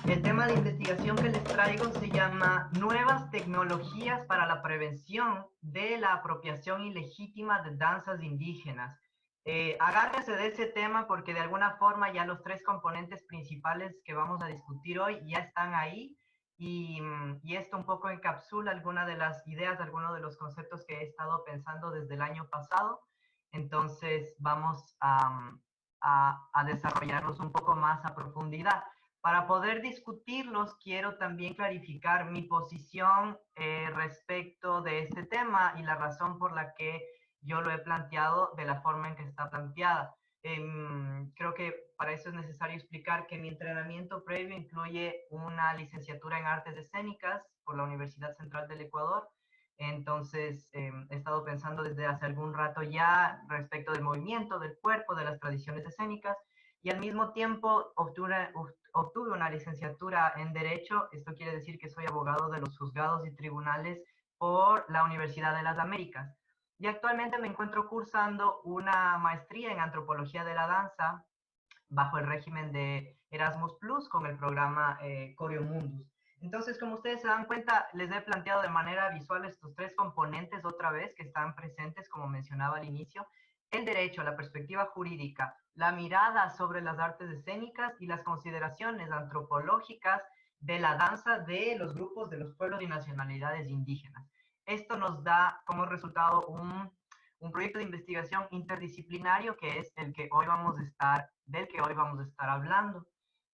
El tema de investigación que les traigo se llama Nuevas tecnologías para la prevención de la apropiación ilegítima de danzas indígenas. Agárrense de ese tema porque de alguna forma ya los tres componentes principales que vamos a discutir hoy ya están ahí y esto un poco encapsula algunas de las ideas, algunos de los conceptos que he estado pensando desde el año pasado. Entonces vamos a desarrollarlos un poco más a profundidad. Para poder discutirlos, quiero también clarificar mi posición respecto de este tema y la razón por la que yo lo he planteado de la forma en que está planteada. Creo que para eso es necesario explicar que mi entrenamiento previo incluye una licenciatura en artes escénicas por la Universidad Central del Ecuador. Entonces, he estado pensando desde hace algún rato ya respecto del movimiento, del cuerpo, de las tradiciones escénicas, y al mismo tiempo obtuve una licenciatura en Derecho. Esto quiere decir que soy abogado de los juzgados y tribunales por la Universidad de las Américas. Y actualmente me encuentro cursando una maestría en Antropología de la Danza bajo el régimen de Erasmus Plus con el programa Choreo Mundus. Entonces, como ustedes se dan cuenta, les he planteado de manera visual estos tres componentes otra vez que están presentes, como mencionaba al inicio: el derecho, la perspectiva jurídica, la mirada sobre las artes escénicas y las consideraciones antropológicas de la danza de los grupos de los pueblos y nacionalidades indígenas. Esto nos da como resultado un proyecto de investigación interdisciplinario que es el que hoy vamos a estar, del que hoy vamos a estar hablando.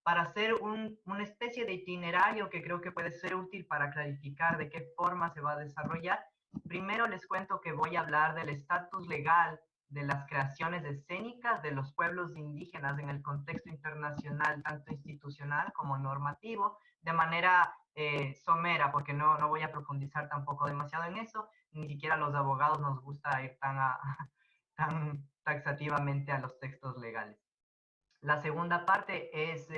Para hacer una especie de itinerario que creo que puede ser útil para clarificar de qué forma se va a desarrollar, primero les cuento que voy a hablar del estatus legal de las creaciones escénicas de los pueblos indígenas en el contexto internacional, tanto institucional como normativo, de manera somera, porque no voy a profundizar tampoco demasiado en eso. Ni siquiera a los abogados nos gusta ir tan taxativamente a los textos legales. La segunda parte es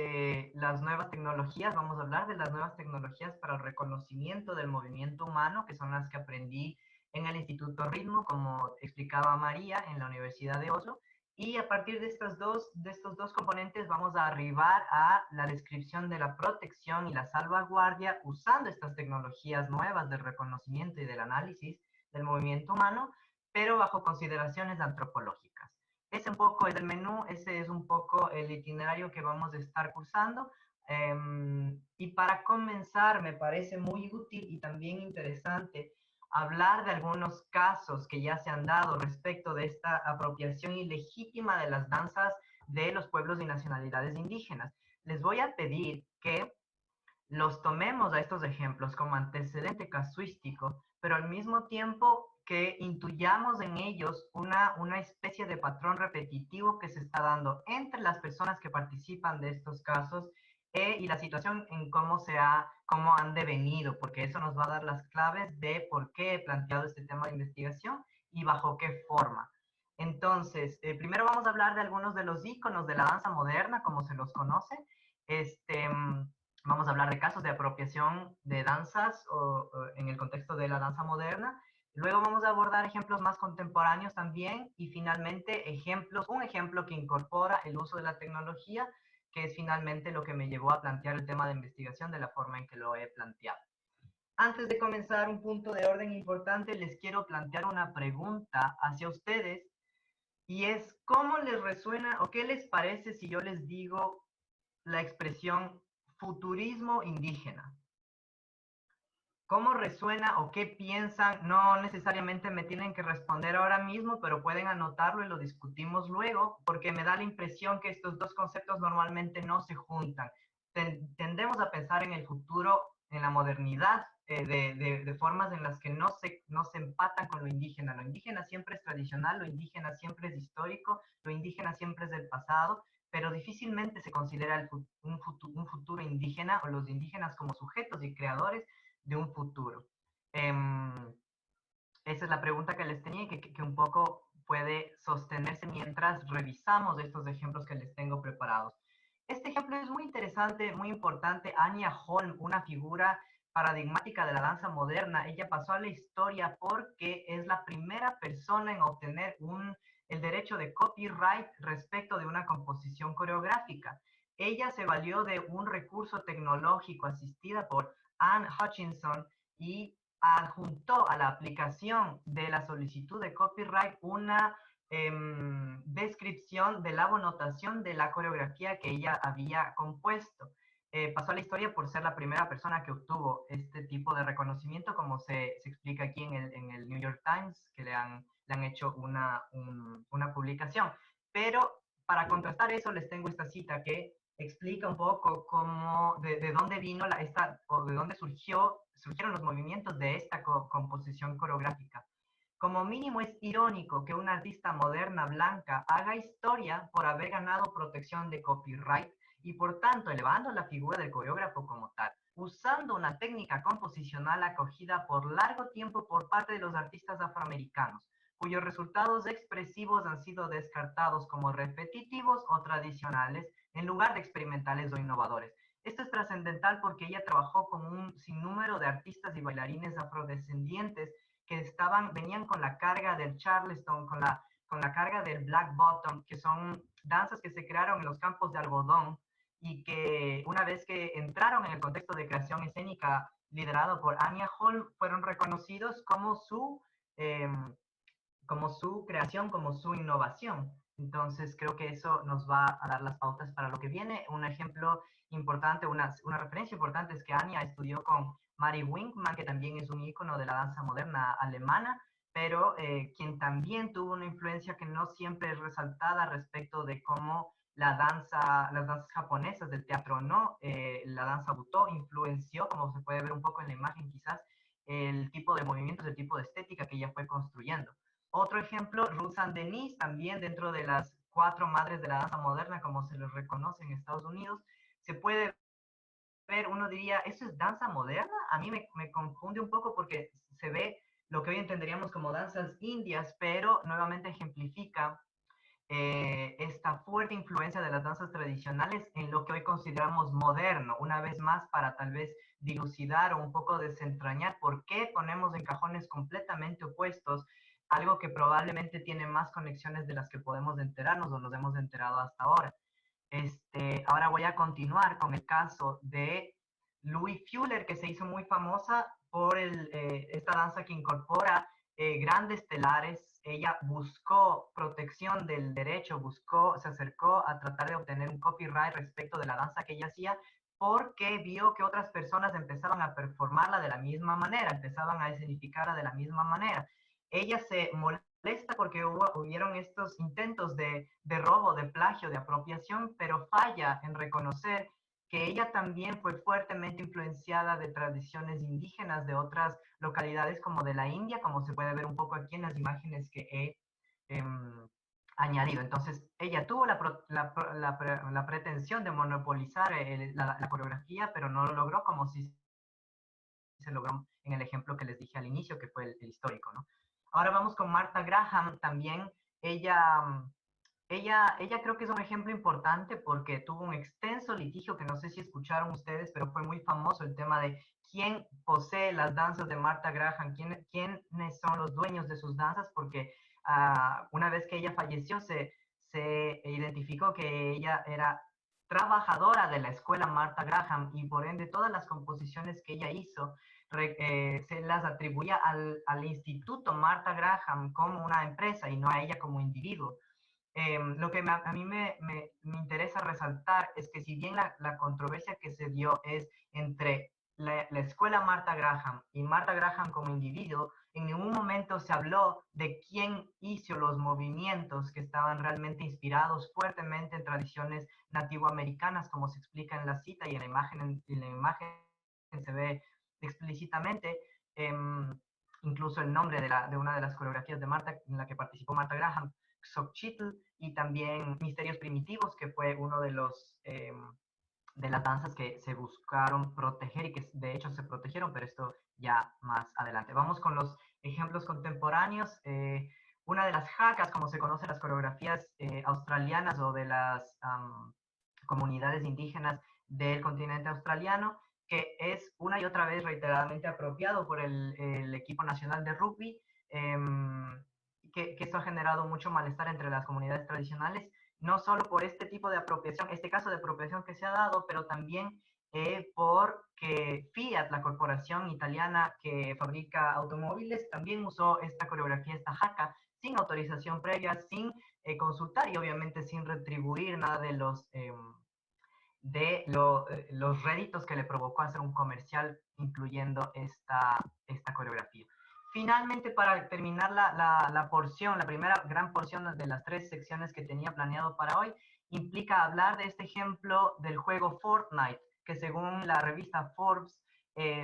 las nuevas tecnologías. Vamos a hablar de las nuevas tecnologías para el reconocimiento del movimiento humano, que son las que aprendí en el Instituto Ritmo, como explicaba María, en la Universidad de Oslo. Y a partir de estos dos componentes vamos a arribar a la descripción de la protección y la salvaguardia usando estas tecnologías nuevas del reconocimiento y del análisis del movimiento humano, pero bajo consideraciones antropológicas. Ese un poco es el menú, ese es un poco el itinerario que vamos a estar cursando. Y para comenzar, me parece muy útil y también interesante hablar de algunos casos que ya se han dado respecto de esta apropiación ilegítima de las danzas de los pueblos y nacionalidades indígenas. Les voy a pedir que los tomemos a estos ejemplos como antecedente casuístico, pero al mismo tiempo que intuyamos en ellos una especie de patrón repetitivo que se está dando entre las personas que participan de estos casos y la situación en cómo han devenido, porque eso nos va a dar las claves de por qué he planteado este tema de investigación y bajo qué forma. Entonces, primero vamos a hablar de algunos de los íconos de la danza moderna, como se los conoce. Este, Vamos a hablar de casos de apropiación de danzas en el contexto de la danza moderna. Luego vamos a abordar ejemplos más contemporáneos también y finalmente un ejemplo que incorpora el uso de la tecnología, que es finalmente lo que me llevó a plantear el tema de investigación de la forma en que lo he planteado. Antes de comenzar, un punto de orden importante, les quiero plantear una pregunta hacia ustedes y es: ¿cómo les resuena o qué les parece si yo les digo la expresión futurismo indígena? ¿Cómo resuena o qué piensan? No necesariamente me tienen que responder ahora mismo, pero pueden anotarlo y lo discutimos luego, porque me da la impresión que estos dos conceptos normalmente no se juntan. Tendemos a pensar en el futuro, en la modernidad, de formas en las que no se empatan con lo indígena. Lo indígena siempre es tradicional, lo indígena siempre es histórico, lo indígena siempre es del pasado, pero difícilmente se considera un futuro indígena o los indígenas como sujetos y creadores de un futuro. Esa es la pregunta que les tenía y que un poco puede sostenerse mientras revisamos estos ejemplos que les tengo preparados. Este ejemplo es muy interesante, muy importante. Anya Holm, una figura paradigmática de la danza moderna, ella pasó a la historia porque es la primera persona en obtener el derecho de copyright respecto de una composición coreográfica. ella se valió de un recurso tecnológico asistida por Anne Hutchinson y adjuntó a la aplicación de la solicitud de copyright una descripción de la notación de la coreografía que ella había compuesto. Pasó a la historia por ser la primera persona que obtuvo este tipo de reconocimiento, como se explica aquí en el New York Times, que le han hecho una publicación. Pero para contrastar eso, les tengo esta cita que explica un poco cómo, de dónde vino o de dónde surgieron los movimientos de esta composición coreográfica. Como mínimo es irónico que una artista moderna blanca haga historia por haber ganado protección de copyright y por tanto elevando la figura del coreógrafo como tal, usando una técnica composicional acogida por largo tiempo por parte de los artistas afroamericanos, cuyos resultados expresivos han sido descartados como repetitivos o tradicionales en lugar de experimentales o innovadores. Esto es trascendental porque ella trabajó con un sinnúmero de artistas y bailarines afrodescendientes que venían con la carga del Charleston, con la carga del Black Bottom, que son danzas que se crearon en los campos de algodón y que una vez que entraron en el contexto de creación escénica liderado por Anya Hall, fueron reconocidos eh, como su creación, como su innovación. Entonces, creo que eso nos va a dar las pautas para lo que viene. Un ejemplo importante, una referencia importante es que Anya estudió con Mary Winkman, que también es un ícono de la danza moderna alemana, pero quien también tuvo una influencia que no siempre es resaltada respecto de cómo las danzas japonesas del teatro no, la danza Butó influenció, como se puede ver un poco en la imagen quizás, el tipo de movimientos, el tipo de estética que ella fue construyendo. Otro ejemplo, Ruth Saint Denis, también dentro de las 4 madres de la danza moderna, como se les reconoce en Estados Unidos, se puede ver, uno diría, ¿eso es danza moderna? A mí me confunde un poco porque se ve lo que hoy entenderíamos como danzas indias, pero nuevamente ejemplifica esta fuerte influencia de las danzas tradicionales en lo que hoy consideramos moderno, una vez más para tal vez dilucidar o un poco desentrañar por qué ponemos en cajones completamente opuestos algo que probablemente tiene más conexiones de las que podemos enterarnos o nos hemos enterado hasta ahora. Ahora voy a continuar con el caso de Louis Fuller, que se hizo muy famosa por esta danza que incorpora grandes telares. Ella buscó protección del derecho, se acercó a tratar de obtener un copyright respecto de la danza que ella hacía, porque vio que otras personas empezaban a performarla de la misma manera, empezaban a escenificarla de la misma manera. Ella se molesta porque hubieron estos intentos de robo, de plagio, de apropiación, pero falla en reconocer que ella también fue fuertemente influenciada de tradiciones indígenas de otras localidades como de la India, como se puede ver un poco aquí en las imágenes que he añadido. Entonces, ella tuvo la pretensión de monopolizar la coreografía, pero no lo logró como si se logró en el ejemplo que les dije al inicio, que fue el histórico, ¿no? Ahora vamos con Martha Graham, también ella, ella creo que es un ejemplo importante porque tuvo un extenso litigio que no sé si escucharon ustedes, pero fue muy famoso el tema de quién posee las danzas de Martha Graham, quiénes son los dueños de sus danzas, porque una vez que ella falleció se identificó que ella era trabajadora de la escuela Martha Graham y por ende todas las composiciones que ella hizo se las atribuía al Instituto Martha Graham como una empresa y no a ella como individuo. Lo que a mí me interesa resaltar es que si bien la controversia que se dio es entre la escuela Martha Graham y Martha Graham como individuo, en ningún momento se habló de quién hizo los movimientos que estaban realmente inspirados fuertemente en tradiciones nativoamericanas, como se explica en la cita y en la imagen se ve explícitamente. Incluso el nombre de una de las coreografías de Martha en la que participó Martha Graham, Xochitl, y también Misterios Primitivos, que fue uno de las danzas que se buscaron proteger y que de hecho se protegieron, pero esto ya más adelante. Vamos con los ejemplos contemporáneos. Una de las hakas, como se conocen las coreografías australianas o de las comunidades indígenas del continente australiano, que es una y otra vez reiteradamente apropiado por el equipo nacional de rugby, que esto ha generado mucho malestar entre las comunidades tradicionales. no solo por este tipo de apropiación, este caso de apropiación que se ha dado, pero también porque Fiat, la corporación italiana que fabrica automóviles, también usó esta coreografía, esta jaca, sin autorización previa, sin consultar y obviamente sin retribuir nada de los réditos que le provocó hacer un comercial incluyendo esta coreografía. Finalmente, para terminar la porción, la primera gran porción de las 3 secciones que tenía planeado para hoy, implica hablar de este ejemplo del juego Fortnite, que según la revista Forbes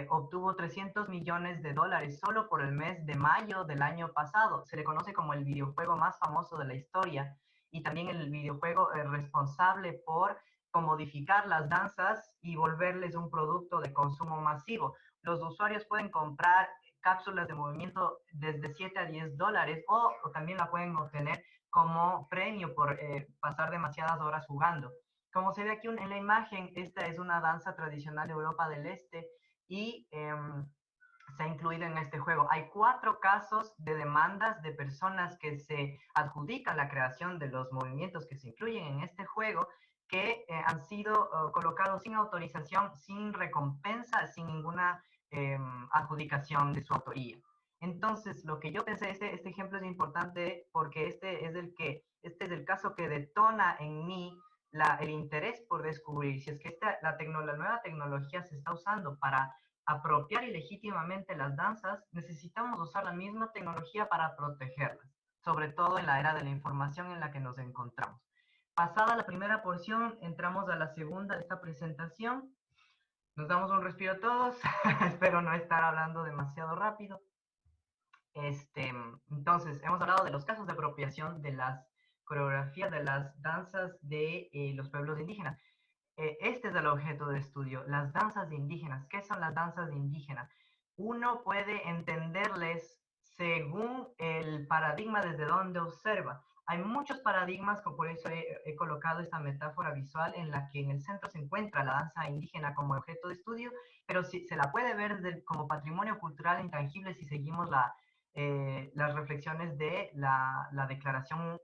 obtuvo 300 millones de dólares solo por el mes de mayo del año pasado. Se le conoce como el videojuego más famoso de la historia y también el videojuego responsable por modificar las danzas y volverles un producto de consumo masivo. Los usuarios pueden comprar cápsulas de movimiento desde 7 a 10 dólares o también la pueden obtener como premio por pasar demasiadas horas jugando. Como se ve aquí en la imagen, esta es una danza tradicional de Europa del Este y se ha incluido en este juego. Hay 4 casos de demandas de personas que se adjudican la creación de los movimientos que se incluyen en este juego que han sido colocados sin autorización, sin recompensa, sin ninguna adjudicación de su autoría. Entonces, lo que yo pensé, este ejemplo es importante porque este es el caso que detona en mí el interés por descubrir si es que la nueva tecnología se está usando para apropiar ilegítimamente las danzas, necesitamos usar la misma tecnología para protegerlas, sobre todo en la era de la información en la que nos encontramos. Pasada la primera porción, entramos a la segunda de esta presentación. Nos damos un respiro todos. Espero no estar hablando demasiado rápido. Entonces, hemos hablado de los casos de apropiación de las coreografías de las danzas de los pueblos indígenas. Este es el objeto de estudio, las danzas indígenas. ¿Qué son las danzas indígenas? Uno puede entenderles según el paradigma desde donde observa. Hay muchos paradigmas, por eso he colocado esta metáfora visual en la que en el centro se encuentra la danza indígena como objeto de estudio, pero si, se la puede ver como patrimonio cultural intangible si seguimos las reflexiones de la Declaración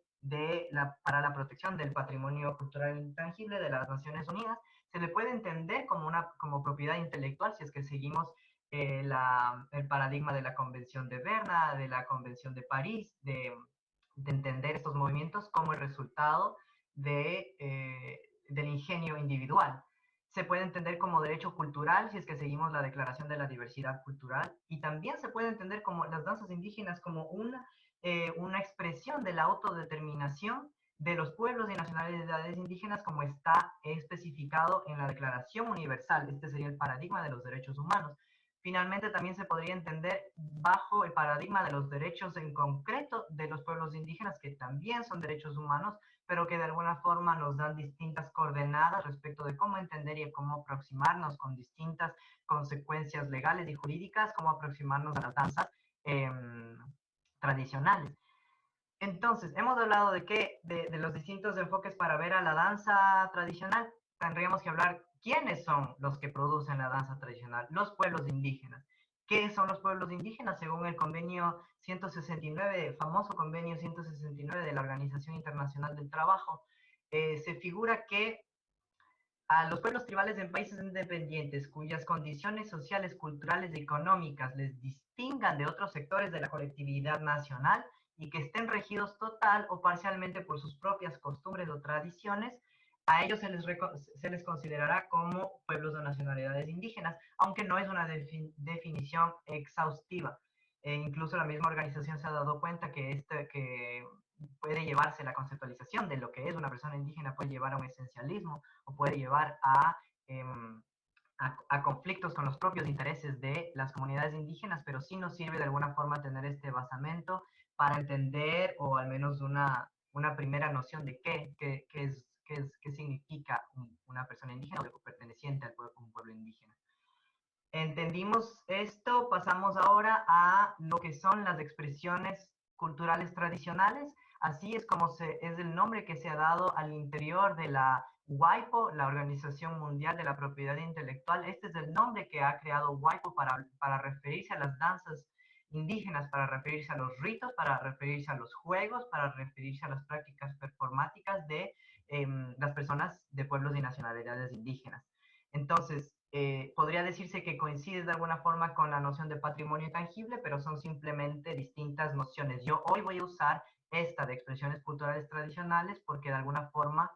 para la protección del patrimonio cultural intangible de las Naciones Unidas. Se le puede entender como propiedad intelectual si es que seguimos el paradigma de la Convención de Berna, de la Convención de París, de entender estos movimientos como el resultado del ingenio individual. Se puede entender como derecho cultural si es que seguimos la Declaración de la Diversidad Cultural, y también se puede entender como las danzas indígenas como una expresión de la autodeterminación de los pueblos y nacionalidades indígenas como está especificado en la Declaración Universal. Este sería el paradigma de los derechos humanos. Finalmente, también se podría entender bajo el paradigma de los derechos en concreto de los pueblos indígenas, que también son derechos humanos, pero que de alguna forma nos dan distintas coordenadas respecto de cómo entender y cómo aproximarnos con distintas consecuencias legales y jurídicas, cómo aproximarnos a las danzas tradicionales. Entonces, hemos hablado de los distintos enfoques para ver a la danza tradicional. Tendríamos que hablar quiénes son los que producen la danza tradicional, los pueblos indígenas. ¿Qué son los pueblos indígenas? Según el convenio 169, famoso convenio 169 de la Organización Internacional del Trabajo, se figura que a los pueblos tribales en países independientes cuyas condiciones sociales, culturales y económicas les distingan de otros sectores de la colectividad nacional y que estén regidos total o parcialmente por sus propias costumbres o tradiciones, a ellos se les considerará como pueblos o nacionalidades indígenas, aunque no es una definición exhaustiva. Incluso la misma organización se ha dado cuenta que puede llevarse la conceptualización de lo que es una persona indígena, puede llevar a un esencialismo o puede llevar a conflictos con los propios intereses de las comunidades indígenas, pero sí nos sirve de alguna forma tener este basamento para entender o al menos una primera noción de qué significa una persona indígena o perteneciente a un pueblo indígena. Entendimos esto, pasamos ahora a lo que son las expresiones culturales tradicionales. Así es como es el nombre que se ha dado al interior de la WIPO, la Organización Mundial de la Propiedad Intelectual. Este es el nombre que ha creado WIPO para referirse a las danzas indígenas, para referirse a los ritos, para referirse a los juegos, para referirse a las prácticas performáticas de las personas de pueblos y nacionalidades indígenas. Entonces, podría decirse que coincide de alguna forma con la noción de patrimonio intangible, pero son simplemente distintas nociones. Yo hoy voy a usar esta de expresiones culturales tradicionales porque de alguna forma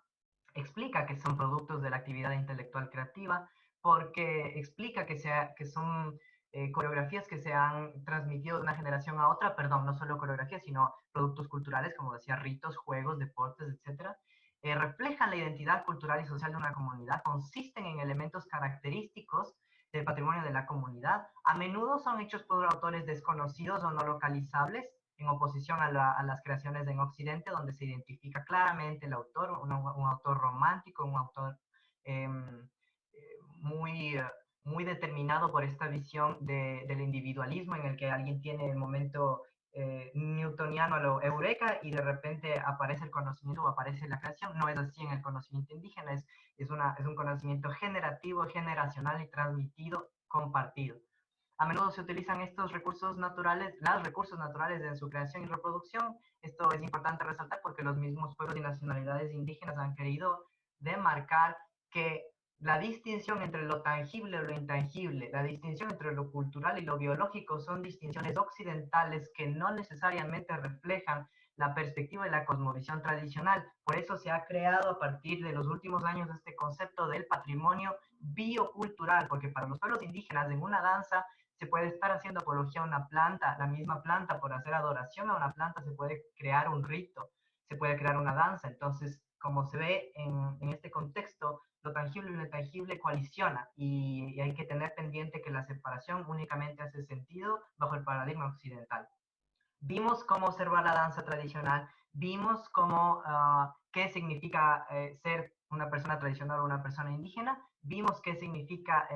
explica que son productos de la actividad intelectual creativa, porque explica que son coreografías que se han transmitido de una generación a otra, perdón, no solo coreografías, sino productos culturales, como decía, ritos, juegos, deportes, etcétera, reflejan la identidad cultural y social de una comunidad, consisten en elementos característicos del patrimonio de la comunidad, a menudo son hechos por autores desconocidos o no localizables, en oposición a las creaciones en Occidente, donde se identifica claramente el autor, un autor romántico, un autor eh, muy, muy determinado por esta visión del individualismo en el que alguien tiene el momento newtoniano a lo eureka y de repente aparece el conocimiento o aparece la creación. No es así en el conocimiento indígena, es un conocimiento generativo, generacional y transmitido, compartido. A menudo se utilizan estos recursos naturales, los recursos naturales en su creación y reproducción. Esto es importante resaltar porque los mismos pueblos y nacionalidades indígenas han querido demarcar que la distinción entre lo tangible y lo intangible, la distinción entre lo cultural y lo biológico son distinciones occidentales que no necesariamente reflejan la perspectiva y la cosmovisión tradicional. Por eso se ha creado a partir de los últimos años este concepto del patrimonio biocultural, porque para los pueblos indígenas en una danza se puede estar haciendo apología a una planta, la misma planta, por hacer adoración a una planta se puede crear un rito, se puede crear una danza. Entonces, como se ve en este contexto, lo tangible y lo intangible coaliciona y hay que tener pendiente que la separación únicamente hace sentido bajo el paradigma occidental. Vimos cómo observar la danza tradicional, vimos cómo, qué significa ser una persona tradicional o una persona indígena, vimos qué significa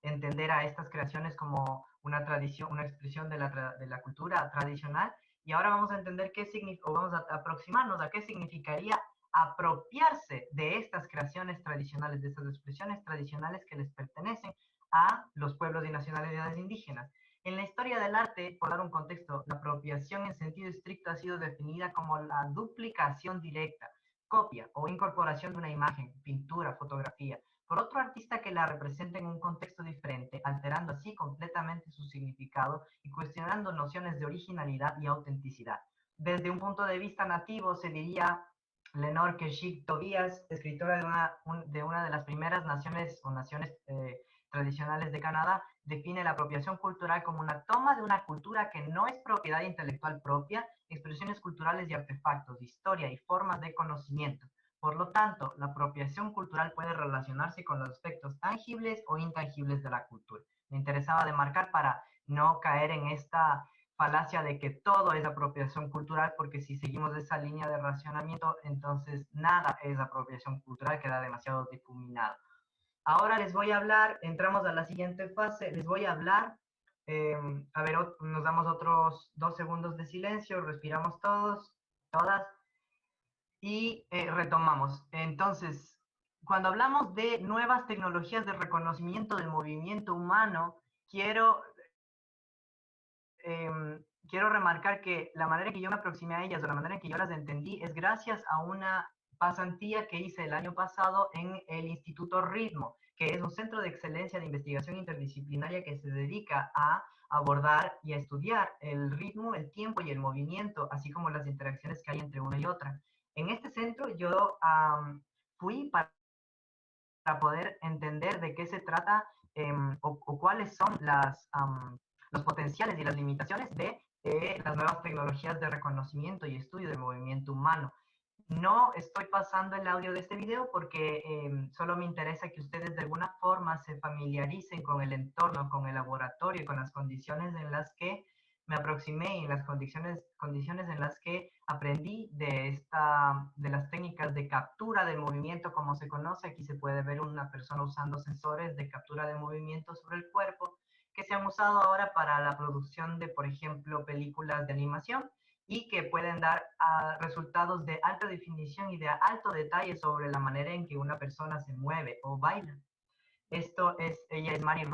entender a estas creaciones como una tradición, una expresión de la cultura tradicional, y ahora vamos a entender qué significa, o vamos a aproximarnos a qué significaría apropiarse de estas creaciones tradicionales, de estas expresiones tradicionales que les pertenecen a los pueblos y nacionalidades indígenas. En la historia del arte, por dar un contexto, la apropiación en sentido estricto ha sido definida como la duplicación directa, copia o incorporación de una imagen, pintura, fotografía, por otro artista que la representa en un contexto diferente, alterando así completamente su significado y cuestionando nociones de originalidad y autenticidad. Desde un punto de vista nativo, se diría Lenore Keshik Tobias, escritora de una de las primeras naciones o naciones tradicionales de Canadá, define la apropiación cultural como una toma de una cultura que no es propiedad intelectual propia, expresiones culturales y artefactos, historia y formas de conocimiento. Por lo tanto, la apropiación cultural puede relacionarse con los aspectos tangibles o intangibles de la cultura. Me interesaba demarcar para no caer en esta falacia de que todo es apropiación cultural, porque si seguimos esa línea de racionamiento, entonces nada es apropiación cultural, queda demasiado difuminado. Ahora les voy a hablar, entramos a la siguiente fase, les voy a hablar, a ver, nos damos otros 2 segundos de silencio, respiramos todos, todas, y retomamos. Entonces, cuando hablamos de nuevas tecnologías de reconocimiento del movimiento humano, quiero remarcar que la manera en que yo me aproximé a ellas o la manera en que yo las entendí es gracias a una pasantía que hice el año pasado en el Instituto Ritmo, que es un centro de excelencia de investigación interdisciplinaria que se dedica a abordar y a estudiar el ritmo, el tiempo y el movimiento, así como las interacciones que hay entre una y otra. En este centro yo fui para poder entender de qué se trata o cuáles son los potenciales y las limitaciones de las nuevas tecnologías de reconocimiento y estudio del movimiento humano. No estoy pasando el audio de este video porque solo me interesa que ustedes de alguna forma se familiaricen con el entorno, con el laboratorio y con las condiciones en las que me aproximé y en las condiciones en las que aprendí de las técnicas de captura del movimiento, como se conoce. Aquí se puede ver una persona usando sensores de captura de movimiento sobre el cuerpo que se han usado ahora para la producción de, por ejemplo, películas de animación y que pueden dar resultados de alta definición y de alto detalle sobre la manera en que una persona se mueve o baila. Ella es Mari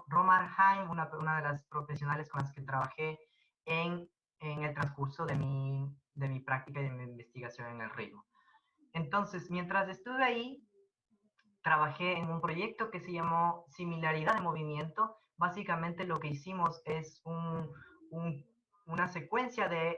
Romarheim, una de las profesionales con las que trabajé en el transcurso de mi práctica y de mi investigación en el ritmo. Entonces, mientras estuve ahí, trabajé en un proyecto que se llamó Similaridad de Movimiento. Básicamente lo que hicimos es una secuencia de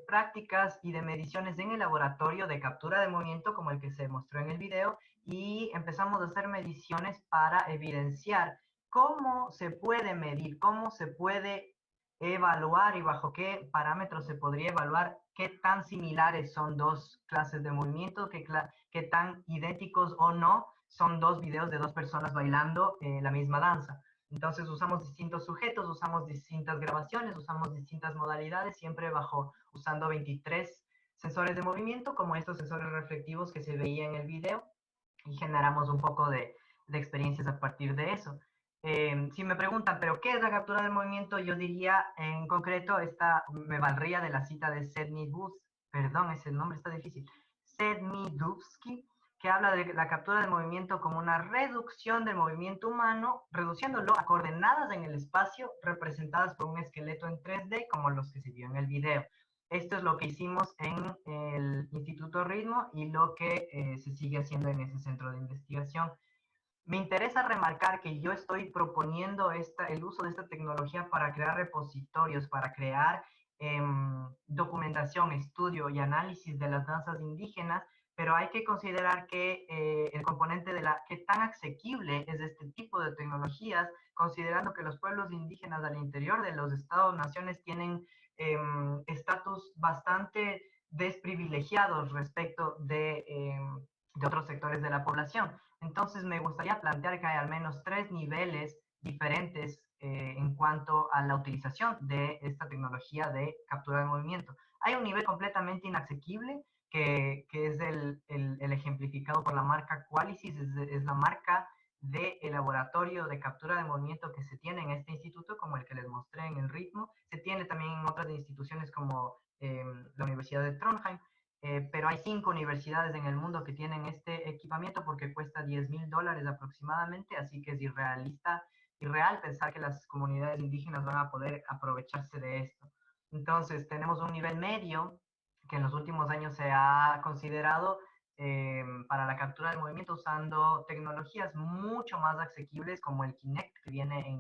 prácticas y de mediciones en el laboratorio de captura de movimiento, como el que se mostró en el video, y empezamos a hacer mediciones para evidenciar cómo se puede medir, cómo se puede evaluar y bajo qué parámetros se podría evaluar qué tan similares son dos clases de movimiento, qué tan idénticos o no son dos videos de dos personas bailando la misma danza. Entonces usamos distintos sujetos, usamos distintas grabaciones, usamos distintas modalidades, siempre usando 23 sensores de movimiento, como estos sensores reflectivos que se veía en el video, y generamos un poco de experiencias a partir de eso. Si me preguntan, ¿pero qué es la captura del movimiento? Yo diría, en concreto, me valdría de la cita de perdón, ese nombre está difícil, Sedmidubsky, que habla de la captura del movimiento como una reducción del movimiento humano, reduciéndolo a coordenadas en el espacio representadas por un esqueleto en 3D, como los que se vio en el video. Esto es lo que hicimos en el Instituto Ritmo y lo que se sigue haciendo en ese centro de investigación. Me interesa remarcar que yo estoy proponiendo el uso de esta tecnología para crear repositorios, para crear documentación, estudio y análisis de las danzas indígenas, pero hay que considerar que el componente de qué tan asequible es este tipo de tecnologías, considerando que los pueblos indígenas al interior de los estados-naciones tienen estatus bastante desprivilegiados respecto de otros sectores de la población. Entonces me gustaría plantear que hay al menos 3 niveles diferentes en cuanto a la utilización de esta tecnología de captura de movimiento. Hay un nivel completamente inasequible, que es el ejemplificado por la marca Qualisys, es la marca del laboratorio de captura de movimiento que se tiene en este instituto, como el que les mostré en el ritmo. Se tiene también en otras instituciones como la Universidad de Trondheim, pero hay 5 universidades en el mundo que tienen este equipamiento porque cuesta $10,000 aproximadamente, así que es irreal pensar que las comunidades indígenas van a poder aprovecharse de esto. Entonces, tenemos un nivel medio que en los últimos años se ha considerado para la captura del movimiento usando tecnologías mucho más asequibles como el Kinect que viene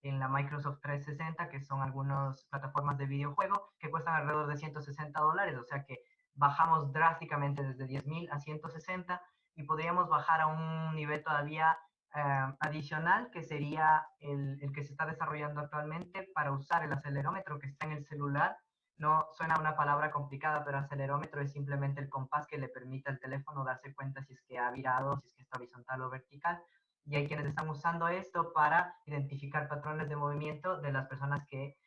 en la Microsoft 360, que son algunas plataformas de videojuego que cuestan alrededor de $160, o sea que bajamos drásticamente desde 10,000 a 160 y podríamos bajar a un nivel todavía adicional, que sería el que se está desarrollando actualmente para usar el acelerómetro que está en el celular. No suena una palabra complicada, pero acelerómetro es simplemente el compás que le permite al teléfono darse cuenta si es que ha virado, si es que está horizontal o vertical. Y hay quienes están usando esto para identificar patrones de movimiento de las personas que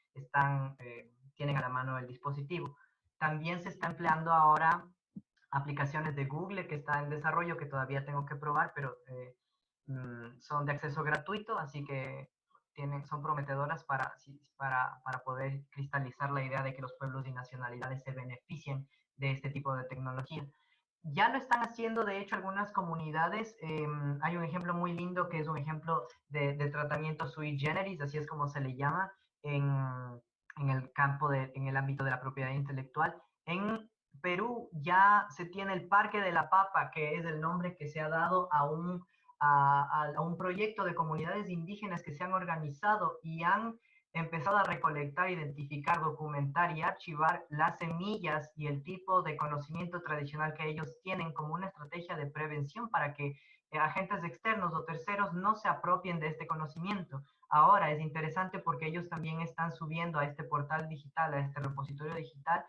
tienen a la mano el dispositivo. También se está empleando ahora aplicaciones de Google que está en desarrollo, que todavía tengo que probar, pero son de acceso gratuito, así que son prometedoras para poder cristalizar la idea de que los pueblos y nacionalidades se beneficien de este tipo de tecnología. Ya lo están haciendo, de hecho, algunas comunidades. Hay un ejemplo muy lindo que es un ejemplo de tratamiento sui generis, así es como se le llama en el en el ámbito de la propiedad intelectual. En Perú ya se tiene el Parque de la Papa, que es el nombre que se ha dado a un proyecto de comunidades indígenas que se han organizado y han empezado a recolectar, identificar, documentar y archivar las semillas y el tipo de conocimiento tradicional que ellos tienen como una estrategia de prevención para que agentes externos o terceros no se apropien de este conocimiento. Ahora es interesante porque ellos también están subiendo a este portal digital, a este repositorio digital,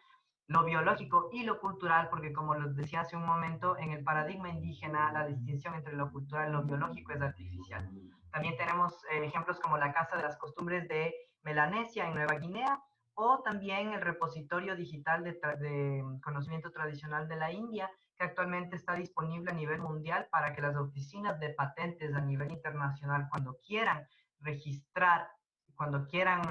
lo biológico y lo cultural, porque como les decía hace un momento, en el paradigma indígena la distinción entre lo cultural y lo biológico es artificial. También tenemos ejemplos como la Casa de las Costumbres de Melanesia en Nueva Guinea, o también el repositorio digital de conocimiento tradicional de la India, que actualmente está disponible a nivel mundial para que las oficinas de patentes a nivel internacional, cuando quieran registrar, cuando quieran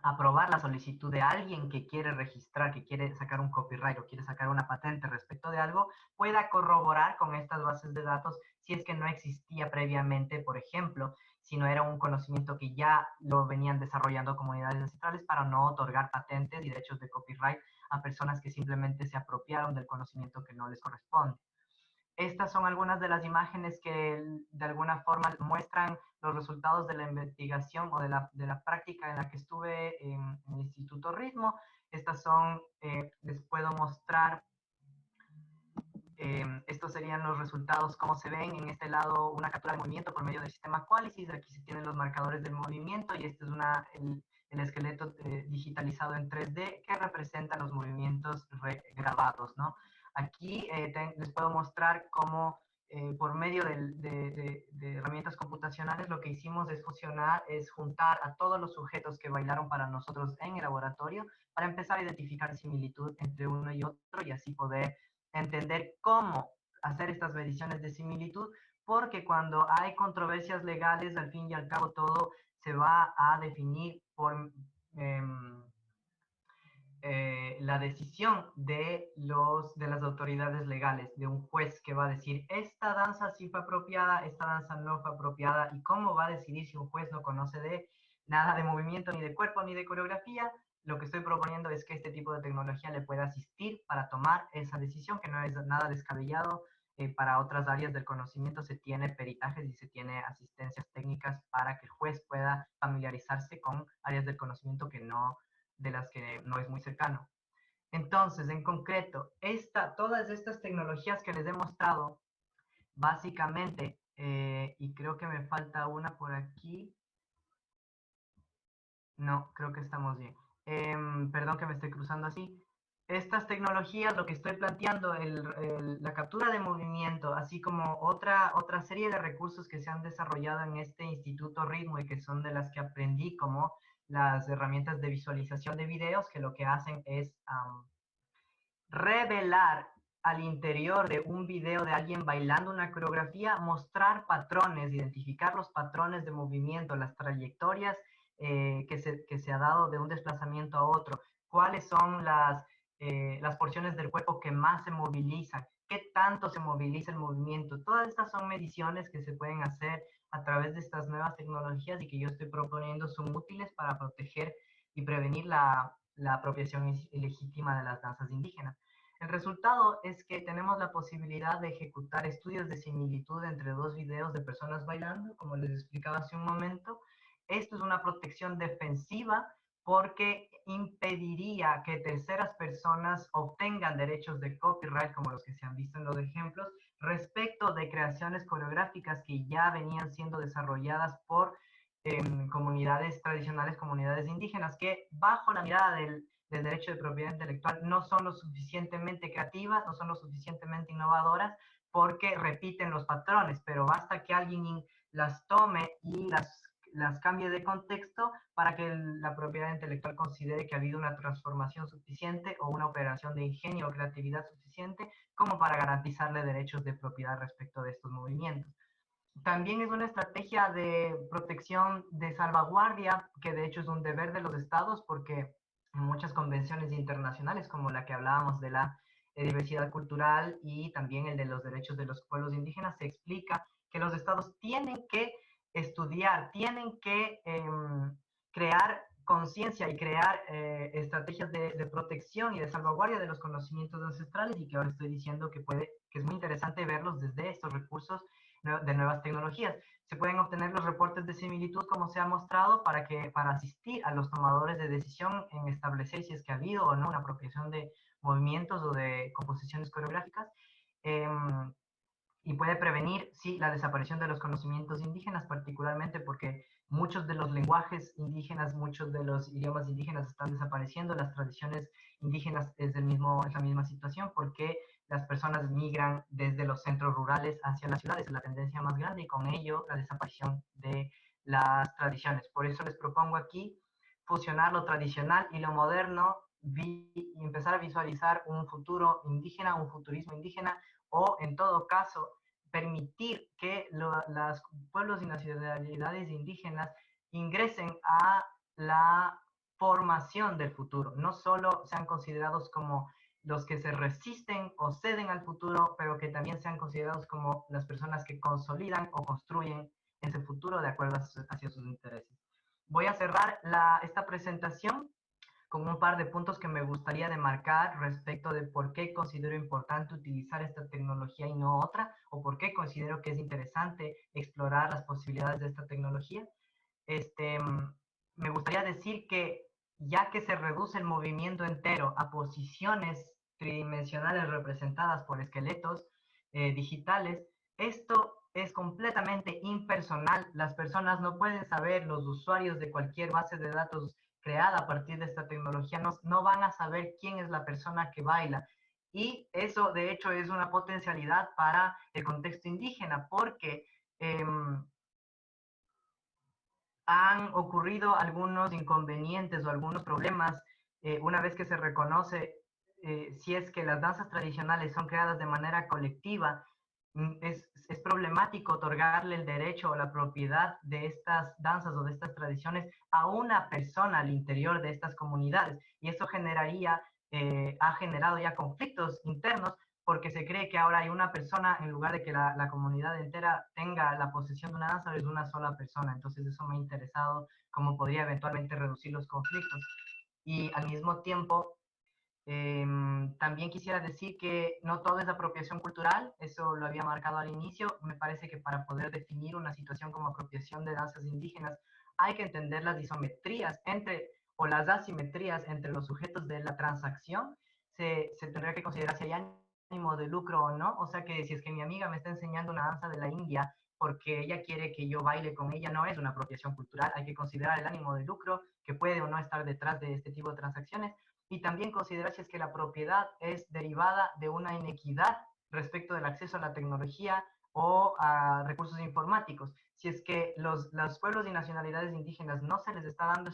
aprobar la solicitud de alguien que quiere registrar, que quiere sacar un copyright o quiere sacar una patente respecto de algo, pueda corroborar con estas bases de datos si es que no existía previamente, por ejemplo, si no era un conocimiento que ya lo venían desarrollando comunidades ancestrales, para no otorgar patentes y derechos de copyright a personas que simplemente se apropiaron del conocimiento que no les corresponde. Estas son algunas de las imágenes que de alguna forma muestran los resultados de la investigación o de la práctica en la que estuve en el Instituto Ritmo. Estas son, les puedo mostrar, estos serían los resultados, como se ven en este lado, una captura de movimiento por medio del sistema Qualysys. Aquí se tienen los marcadores del movimiento y este es el esqueleto digitalizado en 3D que representa los movimientos grabados, ¿no? Aquí les puedo mostrar cómo por medio de herramientas computacionales lo que hicimos es fusionar, es juntar a todos los sujetos que bailaron para nosotros en el laboratorio para empezar a identificar similitud entre uno y otro y así poder entender cómo hacer estas mediciones de similitud, porque cuando hay controversias legales, al fin y al cabo todo se va a definir por la decisión de las autoridades legales, de un juez que va a decir, esta danza sí fue apropiada, esta danza no fue apropiada, y cómo va a decidir si un juez no conoce de nada de movimiento, ni de cuerpo, ni de coreografía. Lo que estoy proponiendo es que este tipo de tecnología le pueda asistir para tomar esa decisión, que no es nada descabellado. Para otras áreas del conocimiento se tiene peritajes y se tiene asistencias técnicas para que el juez pueda familiarizarse con áreas del conocimiento de las que no es muy cercano. Entonces, en concreto, todas estas tecnologías que les he mostrado, básicamente, y creo que me falta una por aquí. No, creo que estamos bien. Perdón que me esté cruzando así. Estas tecnologías, lo que estoy planteando, la captura de movimiento, así como otra serie de recursos que se han desarrollado en este Instituto Ritmo y que son de las que aprendí, como las herramientas de visualización de videos, que lo que hacen es revelar al interior de un video de alguien bailando una coreografía, mostrar patrones, identificar los patrones de movimiento, las trayectorias que se ha dado de un desplazamiento a otro, cuáles son las porciones del cuerpo que más se movilizan, qué tanto se moviliza el movimiento. Todas estas son mediciones que se pueden hacer a través de estas nuevas tecnologías y que yo estoy proponiendo son útiles para proteger y prevenir la apropiación ilegítima de las danzas indígenas. El resultado es que tenemos la posibilidad de ejecutar estudios de similitud entre dos videos de personas bailando, como les explicaba hace un momento. Esto es una protección defensiva porque impediría que terceras personas obtengan derechos de copyright, como los que se han visto en los ejemplos, respecto de creaciones coreográficas que ya venían siendo desarrolladas por comunidades tradicionales, comunidades indígenas, que bajo la mirada del derecho de propiedad intelectual no son lo suficientemente creativas, no son lo suficientemente innovadoras, porque repiten los patrones, pero basta que alguien las tome y las cambie de contexto para que la propiedad intelectual considere que ha habido una transformación suficiente o una operación de ingenio o creatividad suficiente como para garantizarle derechos de propiedad respecto de estos movimientos. También es una estrategia de protección, de salvaguardia, que de hecho es un deber de los estados, porque en muchas convenciones internacionales, como la que hablábamos de la diversidad cultural y también el de los derechos de los pueblos indígenas, se explica que los estados tienen que estudiar, tienen que crear conciencia y crear estrategias de protección y de salvaguardia de los conocimientos ancestrales, y que ahora estoy diciendo que es muy interesante verlos desde estos recursos de nuevas tecnologías. Se pueden obtener los reportes de similitud, como se ha mostrado, para asistir a los tomadores de decisión en establecer si es que ha habido o no una apropiación de movimientos o de composiciones coreográficas. Y puede prevenir, sí, la desaparición de los conocimientos indígenas, particularmente porque muchos de los lenguajes indígenas, muchos de los idiomas indígenas están desapareciendo, las tradiciones indígenas es la misma situación, porque las personas migran desde los centros rurales hacia las ciudades, es la tendencia más grande, y con ello la desaparición de las tradiciones. Por eso les propongo aquí fusionar lo tradicional y lo moderno y empezar a visualizar un futuro indígena, un futurismo indígena, o en todo caso permitir que los pueblos y nacionalidades indígenas ingresen a la formación del futuro, no solo sean considerados como los que se resisten o ceden al futuro, pero que también sean considerados como las personas que consolidan o construyen ese futuro de acuerdo hacia sus intereses. Voy a cerrar esta presentación con un par de puntos que me gustaría demarcar respecto de por qué considero importante utilizar esta tecnología y no otra, o por qué considero que es interesante explorar las posibilidades de esta tecnología. Este, Me gustaría decir que ya que se reduce el movimiento entero a posiciones tridimensionales representadas por esqueletos digitales, esto es completamente impersonal. Las personas no pueden saber, los usuarios de cualquier base de datos creada a partir de esta tecnología no van a saber quién es la persona que baila. Y eso, de hecho, es una potencialidad para el contexto indígena, porque han ocurrido algunos inconvenientes o algunos problemas una vez que se reconoce si es que las danzas tradicionales son creadas de manera colectiva. Es problemático otorgarle el derecho o la propiedad de estas danzas o de estas tradiciones a una persona al interior de estas comunidades. Y eso ha generado ya conflictos internos porque se cree que ahora hay una persona en lugar de que la comunidad entera tenga la posesión de una danza, es una sola persona. Entonces eso me ha interesado cómo podría eventualmente reducir los conflictos. Y al mismo tiempo, también quisiera decir que no todo es apropiación cultural, eso lo había marcado al inicio. Me parece que para poder definir una situación como apropiación de danzas indígenas hay que entender las disometrías o las asimetrías entre los sujetos de la transacción. Se tendría que considerar si hay ánimo de lucro o no. O sea que si es que mi amiga me está enseñando una danza de la India porque ella quiere que yo baile con ella, no es una apropiación cultural. Hay que considerar el ánimo de lucro que puede o no estar detrás de este tipo de transacciones y también considerar si es que la propiedad es derivada de una inequidad respecto del acceso a la tecnología o a recursos informáticos. Si es que los pueblos y nacionalidades indígenas no se les está dando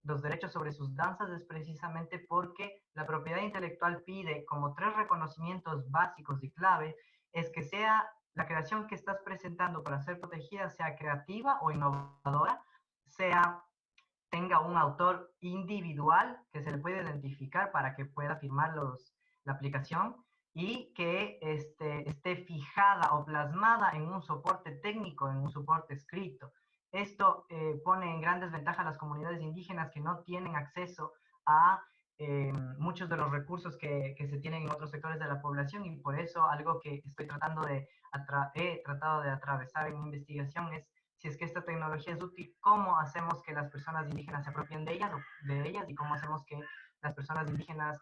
los derechos sobre sus danzas, es precisamente porque la propiedad intelectual pide como tres reconocimientos básicos y clave, es que sea la creación que estás presentando para ser protegida sea creativa o innovadora, tenga un autor individual que se le puede identificar para que pueda firmar la aplicación y que esté fijada o plasmada en un soporte técnico, en un soporte escrito. Esto pone en gran desventaja a las comunidades indígenas que no tienen acceso a muchos de los recursos que se tienen en otros sectores de la población y por eso algo que he tratado de atravesar en mi investigación es si es que esta tecnología es útil, cómo hacemos que las personas indígenas se apropien de ellas y cómo hacemos que las personas indígenas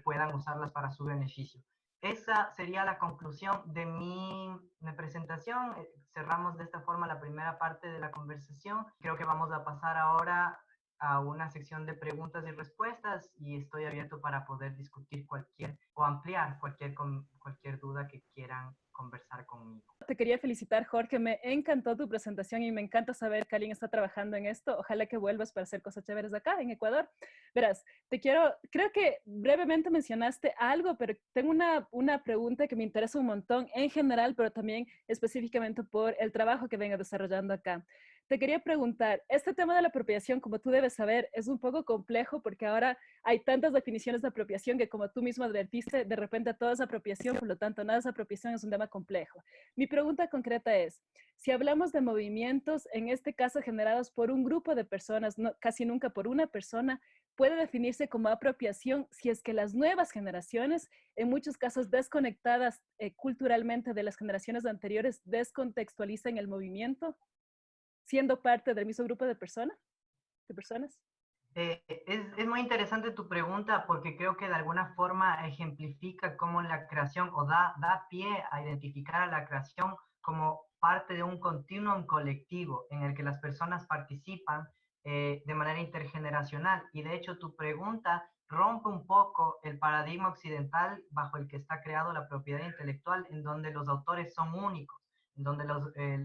puedan usarlas para su beneficio. Esa sería la conclusión de mi presentación. Cerramos de esta forma la primera parte de la conversación. Creo que vamos a pasar ahora a una sección de preguntas y respuestas y estoy abierto para poder discutir o ampliar cualquier duda que quieran conversar conmigo. Te quería felicitar, Jorge. Me encantó tu presentación y me encanta saber que alguien está trabajando en esto. Ojalá que vuelvas para hacer cosas chéveres acá en Ecuador. Verás, creo que brevemente mencionaste algo, pero tengo una pregunta que me interesa un montón en general, pero también específicamente por el trabajo que vengo desarrollando acá. Te quería preguntar, este tema de la apropiación, como tú debes saber, es un poco complejo porque ahora hay tantas definiciones de apropiación que, como tú mismo advertiste, de repente todo es apropiación, por lo tanto, nada es apropiación, es un tema complejo. Mi pregunta concreta es, si hablamos de movimientos, en este caso generados por un grupo de personas, no, casi nunca por una persona, puede definirse como apropiación si es que las nuevas generaciones, en muchos casos desconectadas culturalmente de las generaciones anteriores, descontextualizan el movimiento, siendo parte del mismo grupo de personas. Es muy interesante tu pregunta porque creo que de alguna forma ejemplifica cómo la creación o da pie a identificar a la creación como parte de un continuum colectivo en el que las personas participan de manera intergeneracional. Y de hecho tu pregunta rompe un poco el paradigma occidental bajo el que está creado la propiedad intelectual, en donde los autores son únicos, en donde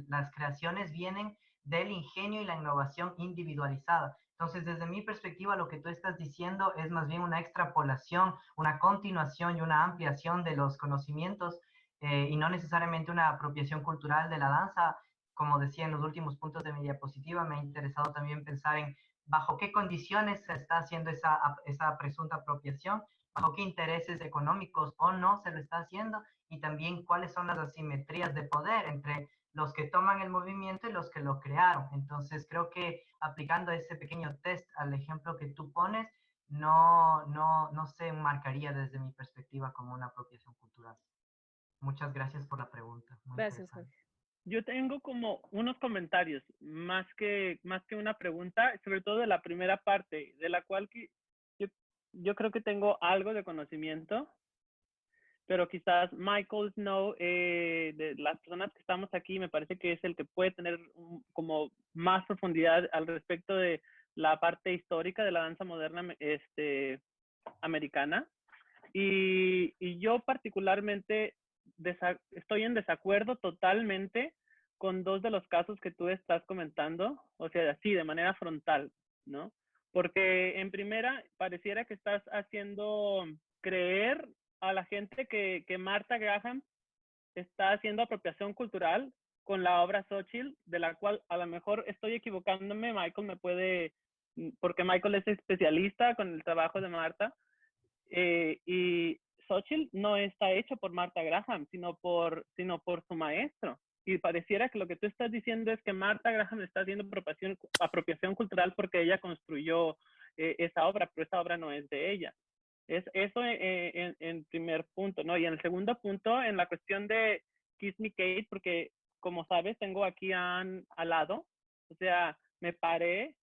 las creaciones vienen del ingenio y la innovación individualizada. Entonces, desde mi perspectiva, lo que tú estás diciendo es más bien una extrapolación, una continuación y una ampliación de los conocimientos y no necesariamente una apropiación cultural de la danza. Como decía en los últimos puntos de mi diapositiva, me ha interesado también pensar en bajo qué condiciones se está haciendo esa presunta apropiación, bajo qué intereses económicos o no se lo está haciendo y también cuáles son las asimetrías de poder entre los que toman el movimiento y los que lo crearon. Entonces, creo que aplicando ese pequeño test al ejemplo que tú pones, no se enmarcaría desde mi perspectiva como una apropiación cultural. Muchas gracias por la pregunta, muy Gracias, interesante. Jorge. Yo tengo como unos comentarios, más que una pregunta, sobre todo de la primera parte, de la cual yo, yo creo que tengo algo de conocimiento, pero quizás Michael Snow, de las personas que estamos aquí, me parece que es el que puede tener como más profundidad al respecto de la parte histórica de la danza moderna americana. Y yo particularmente estoy en desacuerdo totalmente con dos de los casos que tú estás comentando, o sea, así, de manera frontal, ¿no? Porque en primera, pareciera que estás haciendo creer a la gente que Martha Graham está haciendo apropiación cultural con la obra Xochitl, de la cual a lo mejor estoy equivocándome, Michael me puede, porque Michael es especialista con el trabajo de Martha, y Xochitl no está hecho por Martha Graham, sino por su maestro. Y pareciera que lo que tú estás diciendo es que Martha Graham está haciendo apropiación cultural porque ella construyó esa obra, pero esa obra no es de ella. Es eso en primer punto, ¿no? Y en el segundo punto, en la cuestión de Kiss Me Kate, porque como sabes, tengo aquí a Ann al lado, o sea, me paré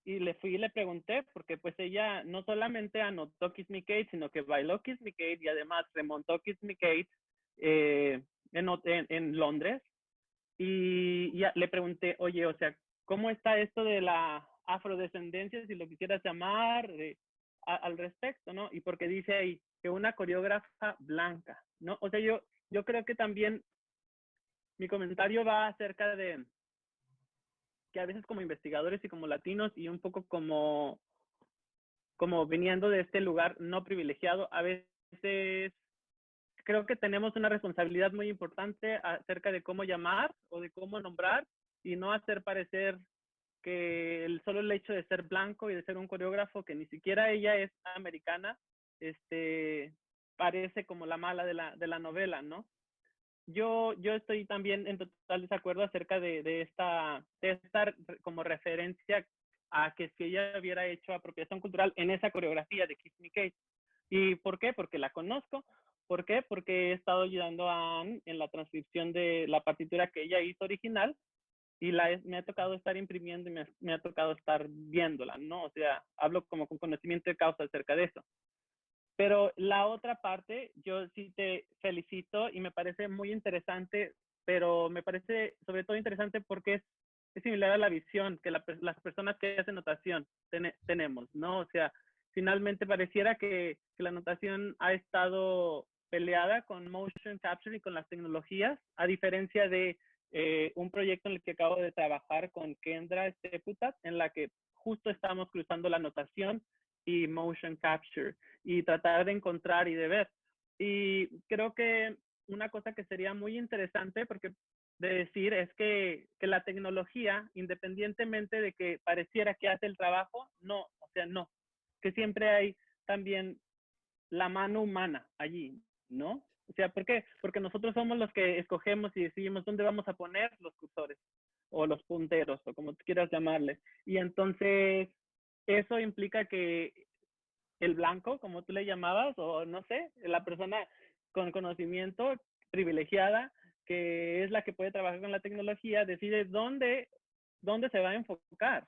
y le fui y le pregunté, porque pues ella no solamente anotó Kiss Me Kate, sino que bailó Kiss Me Kate y además remontó Kiss Me Kate en Londres. Y ya le pregunté, oye, o sea, ¿cómo está esto de la afrodescendencia, si lo quisieras llamar, al respecto, ¿no? Y porque dice ahí que una coreógrafa blanca, ¿no? O sea, yo creo que también mi comentario va acerca de que a veces como investigadores y como latinos y un poco como viniendo de este lugar no privilegiado, a veces creo que tenemos una responsabilidad muy importante acerca de cómo llamar o de cómo nombrar y no hacer parecer que solo el hecho de ser blanco y de ser un coreógrafo, que ni siquiera ella es americana, parece como la mala de la novela, ¿no? Yo estoy también en total desacuerdo acerca de esta como referencia a que si ella hubiera hecho apropiación cultural en esa coreografía de Kiss Me Kate. ¿Y por qué? Porque la conozco. ¿Por qué? Porque he estado ayudando a Anne en la transcripción de la partitura que ella hizo original y me ha tocado estar imprimiendo y me ha tocado estar viéndola, ¿no? O sea, hablo como con conocimiento de causa acerca de eso. Pero la otra parte, yo sí te felicito y me parece muy interesante, pero me parece sobre todo interesante porque es similar a la visión que las personas que hacen notación tenemos, ¿no? O sea, finalmente pareciera que la notación ha estado peleada con motion capture y con las tecnologías, a diferencia de un proyecto en el que acabo de trabajar con Kendra Steputat, en la que justo estamos cruzando la notación y motion capture y tratar de encontrar y de ver. Y creo que una cosa que sería muy interesante porque de decir es que la tecnología, independientemente de que pareciera que hace el trabajo, no, o sea, no, que siempre hay también la mano humana allí, ¿no? O sea, ¿por qué? Porque nosotros somos los que escogemos y decidimos dónde vamos a poner los cursores o los punteros o como tú quieras llamarle. Y entonces eso implica que el blanco, como tú le llamabas, o no sé, la persona con conocimiento privilegiada, que es la que puede trabajar con la tecnología, decide dónde se va a enfocar,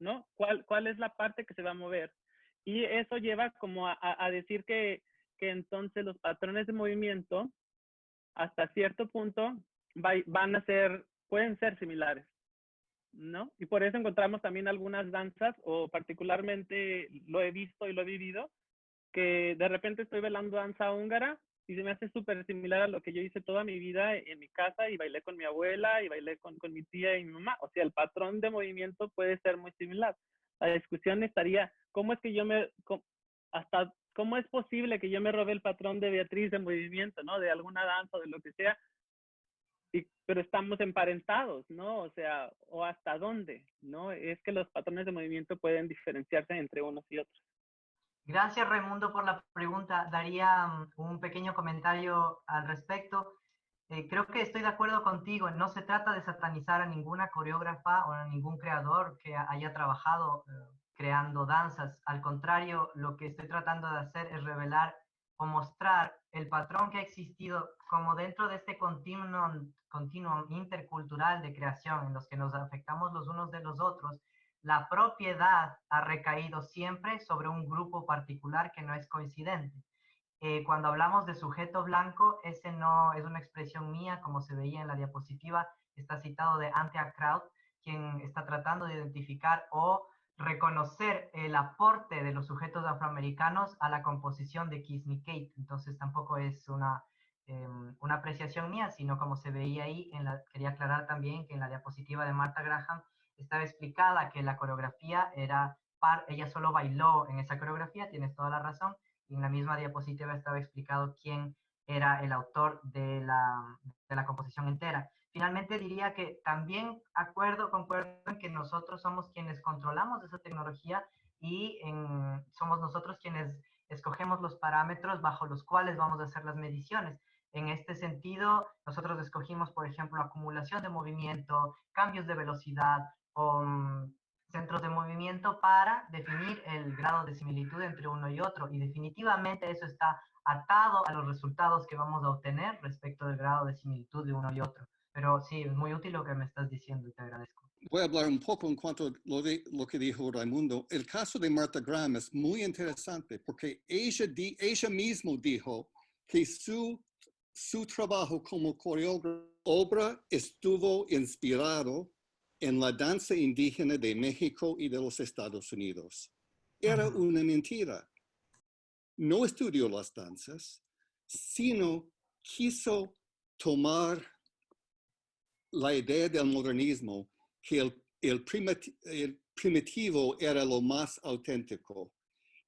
¿no? ¿Cuál es la parte que se va a mover? Y eso lleva como a decir que entonces los patrones de movimiento, hasta cierto punto, pueden ser similares, ¿no? Y por eso encontramos también algunas danzas, o particularmente lo he visto y lo he vivido, que de repente estoy bailando danza húngara y se me hace súper similar a lo que yo hice toda mi vida en mi casa y bailé con mi abuela y bailé con mi tía y mi mamá. O sea, el patrón de movimiento puede ser muy similar. La discusión estaría, ¿cómo es que cómo es posible que yo me robe el patrón de Beatriz de movimiento, ¿no? De alguna danza o de lo que sea, pero estamos emparentados, ¿no? O sea, o hasta dónde, ¿no? Es que los patrones de movimiento pueden diferenciarse entre unos y otros. Gracias, Raimundo, por la pregunta. Daría un pequeño comentario al respecto. Creo que estoy de acuerdo contigo. No se trata de satanizar a ninguna coreógrafa o a ningún creador que haya trabajado, creando danzas. Al contrario, lo que estoy tratando de hacer es revelar o mostrar el patrón que ha existido como dentro de este continuum intercultural de creación en los que nos afectamos los unos de los otros. La propiedad ha recaído siempre sobre un grupo particular que no es coincidente. Cuando hablamos de sujeto blanco, ese no es una expresión mía, como se veía en la diapositiva, está citado de Anthea Kraut, quien está tratando de identificar o reconocer el aporte de los sujetos afroamericanos a la composición de Kiss Me Kate. Entonces tampoco es una apreciación mía, sino como se veía ahí, quería aclarar también que en la diapositiva de Martha Graham estaba explicada que la coreografía ella solo bailó en esa coreografía, tienes toda la razón, y en la misma diapositiva estaba explicado quién era el autor de la composición entera. Finalmente diría que también concuerdo en que nosotros somos quienes controlamos esa tecnología y somos nosotros quienes escogemos los parámetros bajo los cuales vamos a hacer las mediciones. En este sentido, nosotros escogimos, por ejemplo, acumulación de movimiento, cambios de velocidad o centros de movimiento para definir el grado de similitud entre uno y otro. Y definitivamente eso está atado a los resultados que vamos a obtener respecto del grado de similitud de uno y otro. Pero sí, es muy útil lo que me estás diciendo y te agradezco. Voy a hablar un poco en cuanto a lo que dijo Raimundo. El caso de Martha Graham es muy interesante porque ella mismo dijo que su trabajo como coreógrafa obra estuvo inspirado en la danza indígena de México y de los Estados Unidos. Era una mentira. No estudió las danzas, sino quiso tomar la idea del modernismo, que el primitivo era lo más auténtico,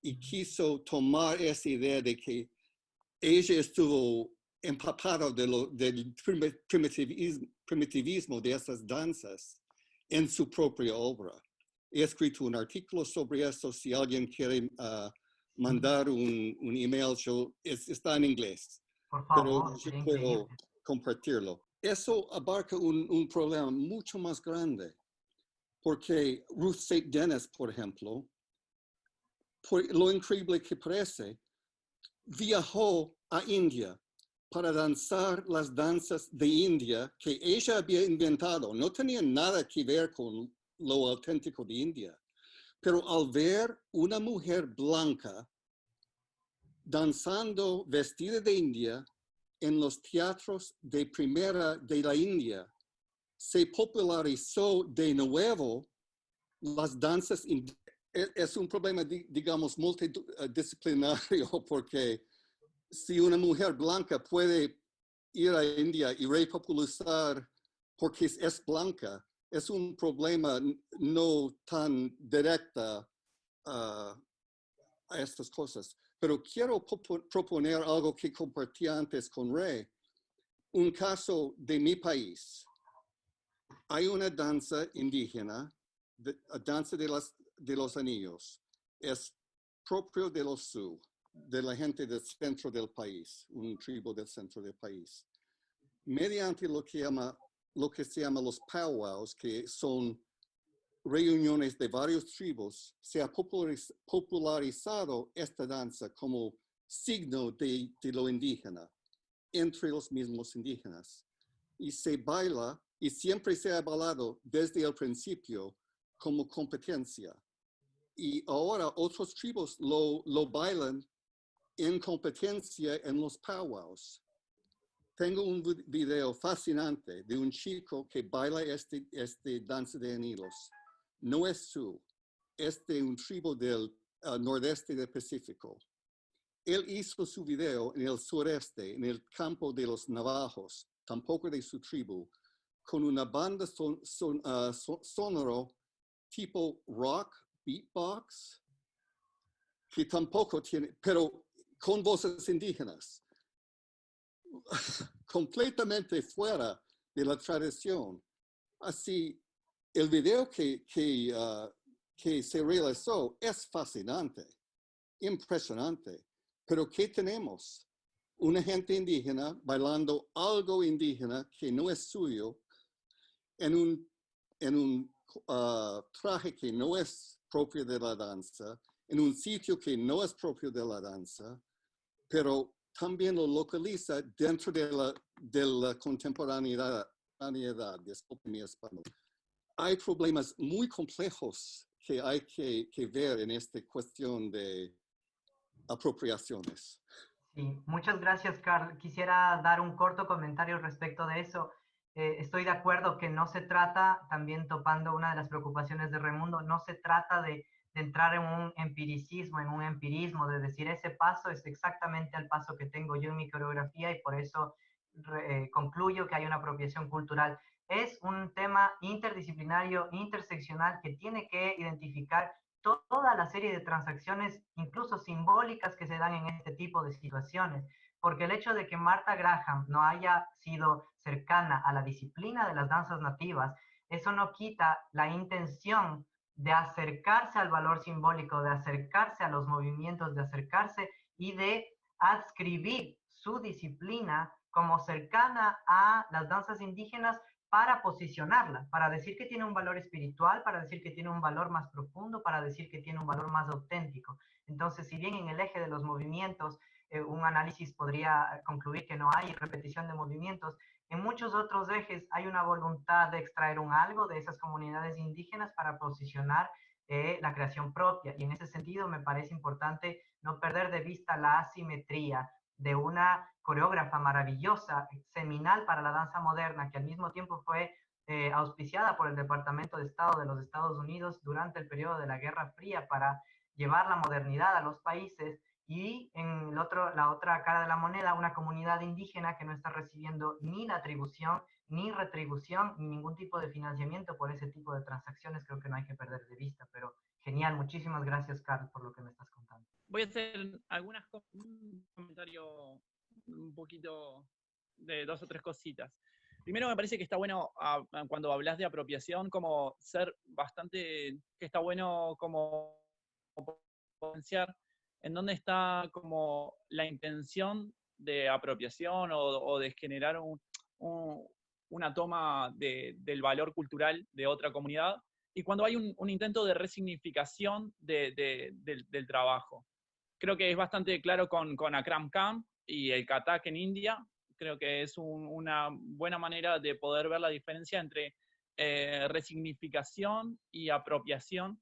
y quiso tomar esa idea de que ella estuvo empapada del primitivismo de esas danzas en su propia obra. He escrito un artículo sobre eso. Si alguien quiere mandar un email, está en inglés. Por favor, pero yo puedo compartirlo. Eso abarca un problema mucho más grande, porque Ruth St. Dennis, por ejemplo, por lo increíble que parece, viajó a India para danzar las danzas de India que ella había inventado. No tenían nada que ver con lo auténtico de India. Pero al ver una mujer blanca danzando vestida de India en los teatros de primera de la India, se popularizó de nuevo las danzas. Es un problema, digamos, multidisciplinario, porque si una mujer blanca puede ir a India y repopularizar porque es blanca, es un problema no tan directo a estas cosas. Pero quiero proponer algo que compartí antes con Ray. Un caso de mi país. Hay una danza indígena, danza de los anillos. Es propio de los Sioux, de la gente del centro del país, un tribu del centro del país. Mediante lo que se llama los powwows, que son reuniones de varios tribus, se ha popularizado esta danza como signo de lo indígena entre los mismos indígenas. Y se baila, y siempre se ha bailado desde el principio como competencia. Y ahora otros tribus lo bailan en competencia en los powwows. Tengo un video fascinante de un chico que baila este danza de anillos. No es Sioux, es de un tribu del nordeste del Pacífico. Él hizo su video en el sureste, en el campo de los navajos, tampoco de su tribu, con una banda sonoro tipo rock, beatbox, que tampoco tiene, pero con voces indígenas, completamente fuera de la tradición. Así, el video que se realizó es fascinante, impresionante, pero ¿qué tenemos? Una gente indígena bailando algo indígena que no es suyo en un traje que no es propio de la danza, en un sitio que no es propio de la danza, pero también lo localiza dentro de la contemporaneidad. Disculpe mi español. Hay problemas muy complejos que hay que ver en esta cuestión de apropiaciones. Sí, muchas gracias, Carl. Quisiera dar un corto comentario respecto de eso. Estoy de acuerdo que no se trata, también topando una de las preocupaciones de Raimundo, no se trata de entrar en un empiricismo, en un empirismo, de decir ese paso es exactamente el paso que tengo yo en mi coreografía y por eso concluyo que hay una apropiación cultural. Es un tema interdisciplinario, interseccional, que tiene que identificar toda la serie de transacciones, incluso simbólicas, que se dan en este tipo de situaciones. Porque el hecho de que Martha Graham no haya sido cercana a la disciplina de las danzas nativas, eso no quita la intención de acercarse al valor simbólico, de acercarse a los movimientos, de acercarse y de adscribir su disciplina como cercana a las danzas indígenas para posicionarla, para decir que tiene un valor espiritual, para decir que tiene un valor más profundo, para decir que tiene un valor más auténtico. Entonces, si bien en el eje de los movimientos un análisis podría concluir que no hay repetición de movimientos, en muchos otros ejes hay una voluntad de extraer un algo de esas comunidades indígenas para posicionar la creación propia. Y en ese sentido me parece importante no perder de vista la asimetría de una coreógrafa maravillosa, seminal para la danza moderna, que al mismo tiempo fue auspiciada por el Departamento de Estado de los Estados Unidos durante el periodo de la Guerra Fría para llevar la modernidad a los países, y en la otra cara de la moneda, una comunidad indígena que no está recibiendo ni la atribución, ni retribución, ni ningún tipo de financiamiento por ese tipo de transacciones. Creo que no hay que perder de vista, pero genial. Muchísimas gracias, Carl, por lo que me estás contando. Voy a hacer un comentario un poquito de 2 o 3 cositas. Primero, me parece que está bueno, cuando hablas de apropiación, como ser bastante, que está bueno como potenciar en dónde está como la intención de apropiación o de generar una toma del valor cultural de otra comunidad, y cuando hay un intento de resignificación del trabajo. Creo que es bastante claro con Akram Khan y el Kathak en India. Creo que es una buena manera de poder ver la diferencia entre resignificación y apropiación.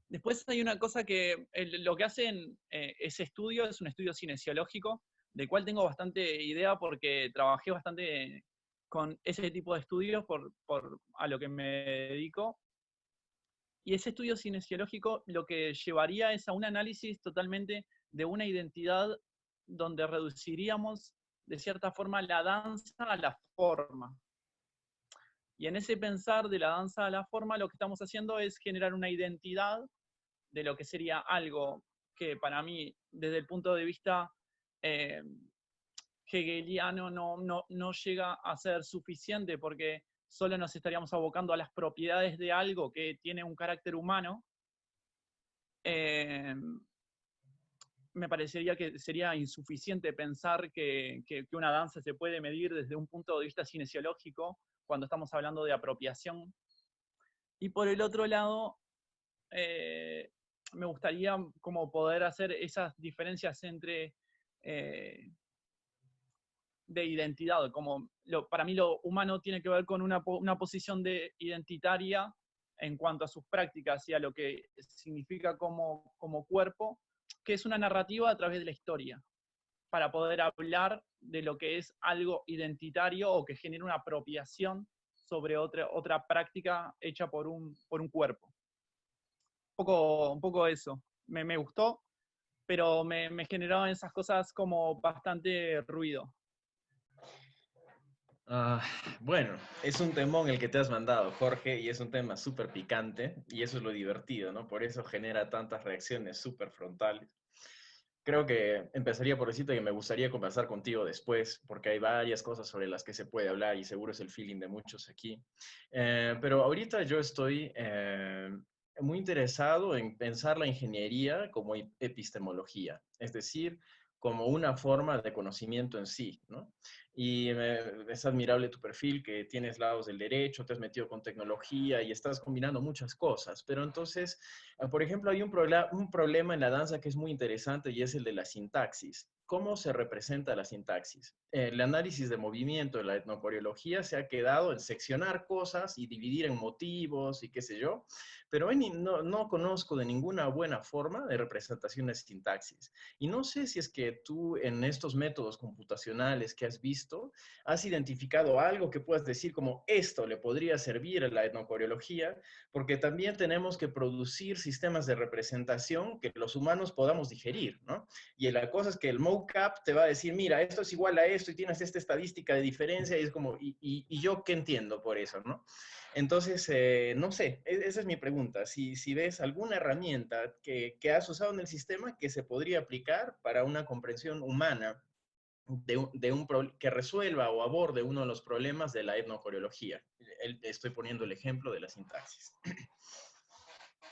Después hay una cosa que lo que hacen ese estudio es un estudio cinesiológico, del cual tengo bastante idea porque trabajé bastante con ese tipo de estudios a lo que me dedico. Y ese estudio cinesiológico lo que llevaría es a un análisis totalmente de una identidad donde reduciríamos de cierta forma la danza a la forma. Y en ese pensar de la danza a la forma, lo que estamos haciendo es generar una identidad de lo que sería algo que para mí, desde el punto de vista hegeliano, no llega a ser suficiente, porque solo nos estaríamos abocando a las propiedades de algo que tiene un carácter humano. Me parecería que sería insuficiente pensar que una danza se puede medir desde un punto de vista cinesiológico cuando estamos hablando de apropiación. Y por el otro lado, me gustaría como poder hacer esas diferencias entre de identidad, como para mí lo humano tiene que ver con una posición identitaria en cuanto a sus prácticas y a lo que significa como cuerpo, que es una narrativa a través de la historia, para poder hablar de lo que es algo identitario o que genera una apropiación sobre otra práctica hecha por un cuerpo. Un poco eso. Me gustó, pero me generaban esas cosas como bastante ruido. Bueno, es un temón el que te has mandado, Jorge, y es un tema súper picante, y eso es lo divertido, ¿no? Por eso genera tantas reacciones súper frontales. Creo que empezaría por decirte que me gustaría conversar contigo después, porque hay varias cosas sobre las que se puede hablar y seguro es el feeling de muchos aquí. Pero ahorita yo estoy muy interesado en pensar la ingeniería como epistemología, es decir, como una forma de conocimiento en sí, ¿no? Y es admirable tu perfil, que tienes lados del derecho, te has metido con tecnología y estás combinando muchas cosas. Pero entonces, por ejemplo, hay un problema en la danza que es muy interesante y es el de la sintaxis. ¿Cómo se representa la sintaxis? El análisis de movimiento de la etnocoreología se ha quedado en seccionar cosas y dividir en motivos y qué sé yo, pero no conozco de ninguna buena forma de representación de sintaxis. Y no sé si es que tú en estos métodos computacionales que has visto, has identificado algo que puedas decir como esto le podría servir a la etnocoreología, porque también tenemos que producir sistemas de representación que los humanos podamos digerir, ¿no? Y la cosa es que el mocap te va a decir, mira, esto es igual a esto y tienes esta estadística de diferencia y es como, ¿y yo qué entiendo por eso, no? Entonces, no sé, esa es mi pregunta. Si ves alguna herramienta que has usado en el sistema que se podría aplicar para una comprensión humana que resuelva o aborde uno de los problemas de la etnocoreología. Estoy poniendo el ejemplo de la sintaxis.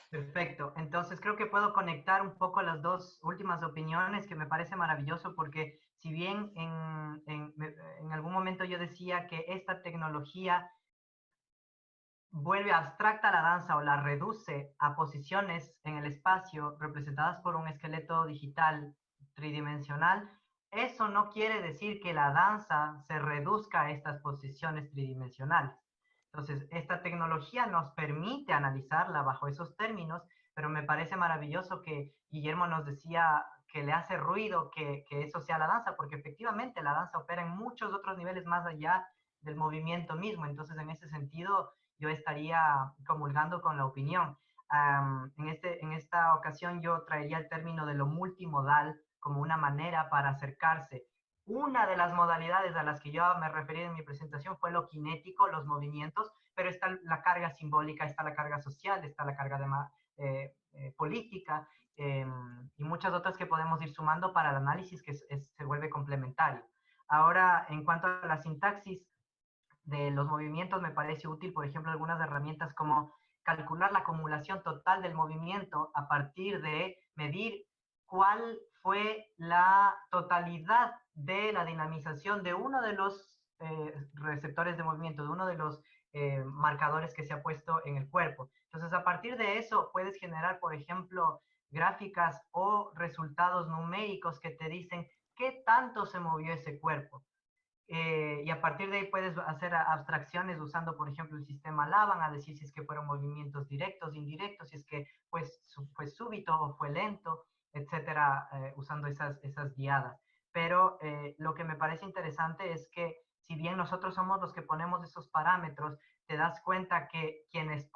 Perfecto. Entonces creo que puedo conectar un poco las dos últimas opiniones, que me parece maravilloso, porque si bien en algún momento yo decía que esta tecnología vuelve abstracta la danza o la reduce a posiciones en el espacio representadas por un esqueleto digital tridimensional, eso no quiere decir que la danza se reduzca a estas posiciones tridimensionales. Entonces, esta tecnología nos permite analizarla bajo esos términos, pero me parece maravilloso que Guillermo nos decía que le hace ruido que eso sea la danza, porque efectivamente la danza opera en muchos otros niveles más allá del movimiento mismo. Entonces, en ese sentido, yo estaría comulgando con la opinión. En esta ocasión yo traería el término de lo multimodal como una manera para acercarse. Una de las modalidades a las que yo me referí en mi presentación fue lo cinético, los movimientos, pero está la carga simbólica, está la carga social, está la carga política, y muchas otras que podemos ir sumando para el análisis que se vuelve complementario. Ahora, en cuanto a la sintaxis de los movimientos, me parece útil, por ejemplo, algunas herramientas como calcular la acumulación total del movimiento a partir de medir cuál fue la totalidad de la dinamización de uno de los receptores de movimiento, de uno de los marcadores que se ha puesto en el cuerpo. Entonces, a partir de eso, puedes generar, por ejemplo, gráficas o resultados numéricos que te dicen qué tanto se movió ese cuerpo. Y a partir de ahí puedes hacer abstracciones usando, por ejemplo, el sistema Laban, a decir si es que fueron movimientos directos, indirectos, si es que pues, fue súbito o fue lento, etcétera, usando esas guiadas. Pero lo que me parece interesante es que si bien nosotros somos los que ponemos esos parámetros, te das cuenta que quienes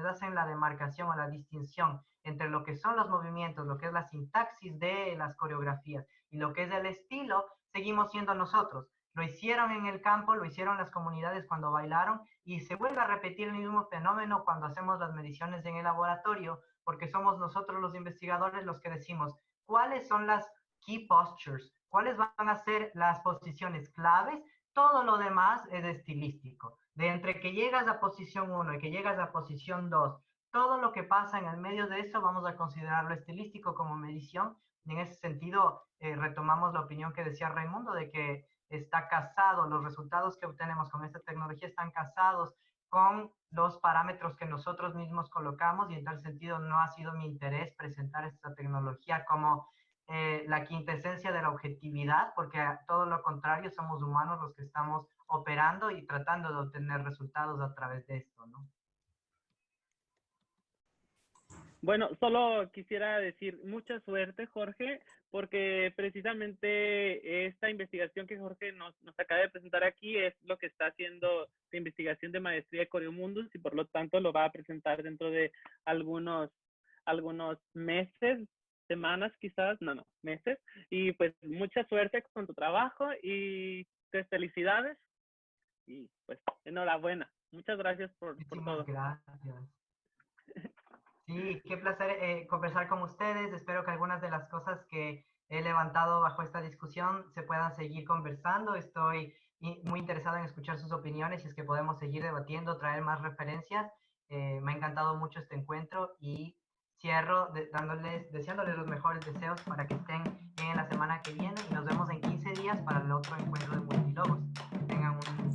hacen la demarcación o la distinción entre lo que son los movimientos, lo que es la sintaxis de las coreografías y lo que es el estilo, seguimos siendo nosotros. Lo hicieron en el campo, lo hicieron las comunidades cuando bailaron y se vuelve a repetir el mismo fenómeno cuando hacemos las mediciones en el laboratorio, porque somos nosotros los investigadores los que decimos cuáles son las key postures, cuáles van a ser las posiciones claves. Todo lo demás es estilístico. De entre que llegas a posición 1 y que llegas a posición 2, todo lo que pasa en el medio de eso vamos a considerarlo estilístico como medición. Y en ese sentido, retomamos la opinión que decía Raimundo de que está casado, los resultados que obtenemos con esta tecnología están casados con los parámetros que nosotros mismos colocamos, y en tal sentido no ha sido mi interés presentar esta tecnología como la quintesencia de la objetividad, porque todo lo contrario, somos humanos los que estamos operando y tratando de obtener resultados a través de esto, ¿no? Bueno, solo quisiera decir mucha suerte, Jorge, porque precisamente esta investigación que Jorge nos acaba de presentar aquí es lo que está haciendo de investigación de maestría de Coreomundus, y por lo tanto lo va a presentar dentro de algunos meses, semanas quizás, meses. Y pues mucha suerte con tu trabajo y pues felicidades y pues enhorabuena. Muchas gracias por todo. Gracias. Sí, qué placer conversar con ustedes. Espero que algunas de las cosas que he levantado bajo esta discusión se puedan seguir conversando. Estoy muy interesado en escuchar sus opiniones y es que podemos seguir debatiendo, traer más referencias. Me ha encantado mucho este encuentro y cierro deseándoles los mejores deseos para que estén en la semana que viene y nos vemos en 15 días para el otro encuentro de Multilogos. Que tengan un